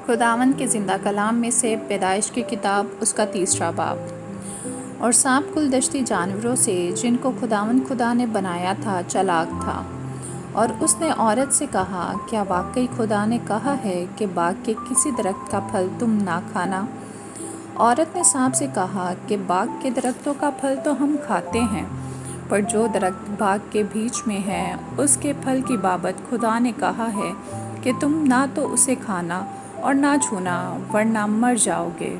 خداوند کے زندہ کلام میں سے پیدائش کی کتاب اس کا 3 باب۔ اور سانپ کل دشتی جانوروں سے جن کو خداوند خدا نے بنایا تھا چالاک تھا، اور اس نے عورت سے کہا، کیا واقعی خدا نے کہا ہے کہ باغ کے کسی درخت کا پھل تم نہ کھانا؟ عورت نے سانپ سے کہا کہ باغ کے درختوں کا پھل تو ہم کھاتے ہیں، پر جو درخت باغ کے بیچ میں ہے اس کے پھل کی بابت خدا نے کہا ہے کہ تم نہ تو اسے کھانا اور نہ چھونا، ورنہ مر جاؤ گے۔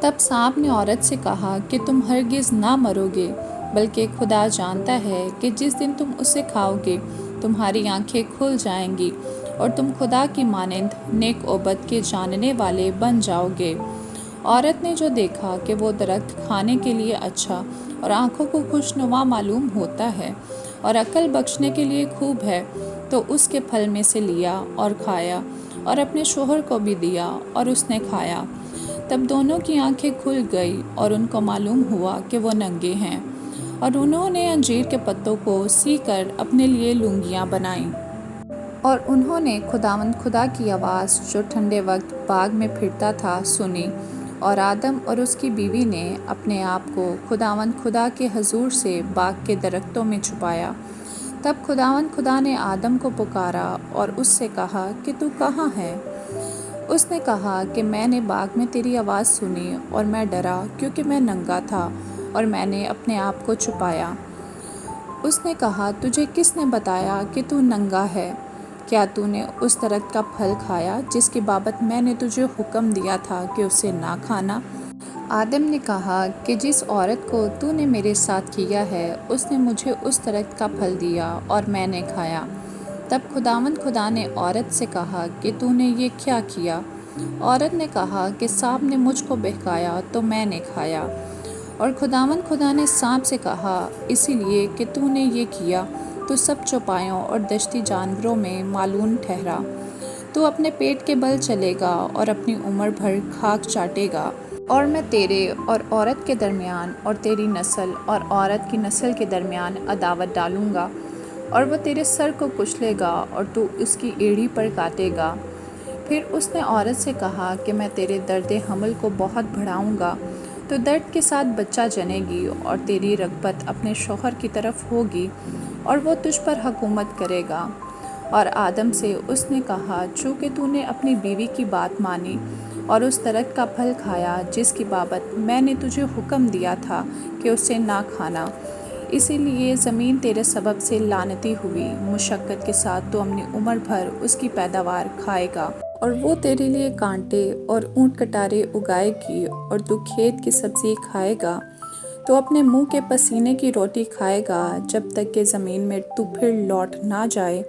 تب سانپ نے عورت سے کہا کہ تم ہرگز نہ مرو گے، بلکہ خدا جانتا ہے کہ جس دن تم اسے کھاؤ گے تمہاری آنکھیں کھل جائیں گی اور تم خدا کی مانند نیک و بد کے جاننے والے بن جاؤ گے۔ عورت نے جو دیکھا کہ وہ درخت کھانے کے لیے اچھا اور آنکھوں کو خوشنما معلوم ہوتا ہے اور عقل بخشنے کے لیے خوب ہے، تو اس کے پھل میں سے لیا اور کھایا اور اپنے شوہر کو بھی دیا اور اس نے کھایا۔ تب دونوں کی آنکھیں کھل گئی اور ان کو معلوم ہوا کہ وہ ننگے ہیں، اور انہوں نے انجیر کے پتوں کو سی کر اپنے لیے لنگیاں بنائیں۔ اور انہوں نے خداوند خدا کی آواز جو ٹھنڈے وقت باغ میں پھرتا تھا سنی، اور آدم اور اس کی بیوی نے اپنے آپ کو خداوند خدا کے حضور سے باغ کے درختوں میں چھپایا۔ تب خداوند خدا نے آدم کو پکارا اور اس سے کہا کہ تو کہاں ہے؟ اس نے کہا کہ میں نے باغ میں تیری آواز سنی اور میں ڈرا کیونکہ میں ننگا تھا اور میں نے اپنے آپ کو چھپایا۔ اس نے کہا، تجھے کس نے بتایا کہ تو ننگا ہے؟ کیا تو نے اس درخت کا پھل کھایا جس کی بابت میں نے تجھے حکم دیا تھا کہ اسے نہ کھانا؟ آدم نے کہا کہ جس عورت کو تو نے میرے ساتھ کیا ہے اس نے مجھے اس درخت کا پھل دیا اور میں نے کھایا۔ تب خداوند خدا نے عورت سے کہا کہ تو نے یہ کیا کیا؟ عورت نے کہا کہ سانپ نے مجھ کو بہکایا تو میں نے کھایا۔ اور خداوند خدا نے سانپ سے کہا، اسی لیے کہ تو نے یہ کیا تو سب چوپایوں اور دشتی جانوروں میں مالون ٹھہرا۔ تو اپنے پیٹ کے بل چلے گا اور اپنی عمر بھر خاک چاٹے گا۔ اور میں تیرے اور عورت کے درمیان اور تیری نسل اور عورت کی نسل کے درمیان عداوت ڈالوں گا، اور وہ تیرے سر کو کچلے گا اور تو اس کی ایڑی پر کاٹے گا۔ پھر اس نے عورت سے کہا کہ میں تیرے درد حمل کو بہت بڑھاؤں گا، تو درد کے ساتھ بچہ جنے گی اور تیری رغبت اپنے شوہر کی طرف ہوگی اور وہ تجھ پر حکومت کرے گا۔ اور آدم سے اس نے کہا، چونکہ تو نے اپنی بیوی کی بات مانی اور اس درخت کا پھل کھایا جس کی بابت میں نے تجھے حکم دیا تھا کہ اسے نہ کھانا، اسی لیے زمین تیرے سبب سے لعنتی ہوئی، مشقت کے ساتھ تو اپنی عمر بھر اس کی پیداوار کھائے گا، اور وہ تیرے لیے کانٹے اور اونٹ کٹارے اگائے گی اور تو کھیت کی سبزی کھائے گا۔ تو اپنے منہ کے پسینے کی روٹی کھائے گا جب تک کہ زمین میں تو پھر لوٹ نہ جائے،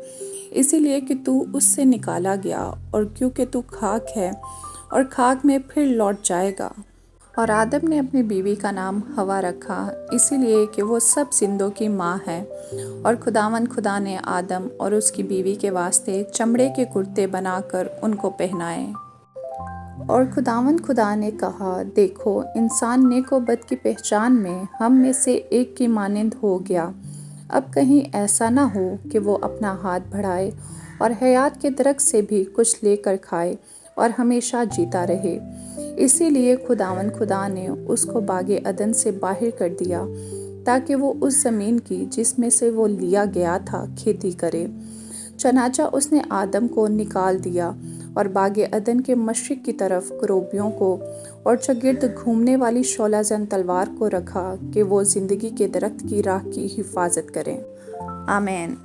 اسی لیے کہ تو اس سے نکالا گیا، اور کیونکہ تو خاک ہے اور خاک میں پھر لوٹ جائے گا۔ اور آدم نے اپنی بیوی کا نام ہوا رکھا، اسی لیے کہ وہ سب زندوں کی ماں ہے۔ اور خداوند خدا نے آدم اور اس کی بیوی کے واسطے چمڑے کے کرتے بنا کر ان کو پہنائے۔ اور خداوند خدا نے کہا، دیکھو، انسان نیک و بد کی پہچان میں ہم میں سے ایک کی مانند ہو گیا، اب کہیں ایسا نہ ہو کہ وہ اپنا ہاتھ بڑھائے اور حیات کے درخت سے بھی کچھ لے کر کھائے اور ہمیشہ جیتا رہے۔ اسی لیے خداوند خدا نے اس کو باغ عدن سے باہر کر دیا تاکہ وہ اس زمین کی جس میں سے وہ لیا گیا تھا کھیتی کرے۔ چنانچہ اس نے آدم کو نکال دیا اور باغ عدن کے مشرق کی طرف کروبیوں کو اور چاگرد گھومنے والی شعلہ زن تلوار کو رکھا کہ وہ زندگی کے درخت کی راہ کی حفاظت کریں۔ آمین۔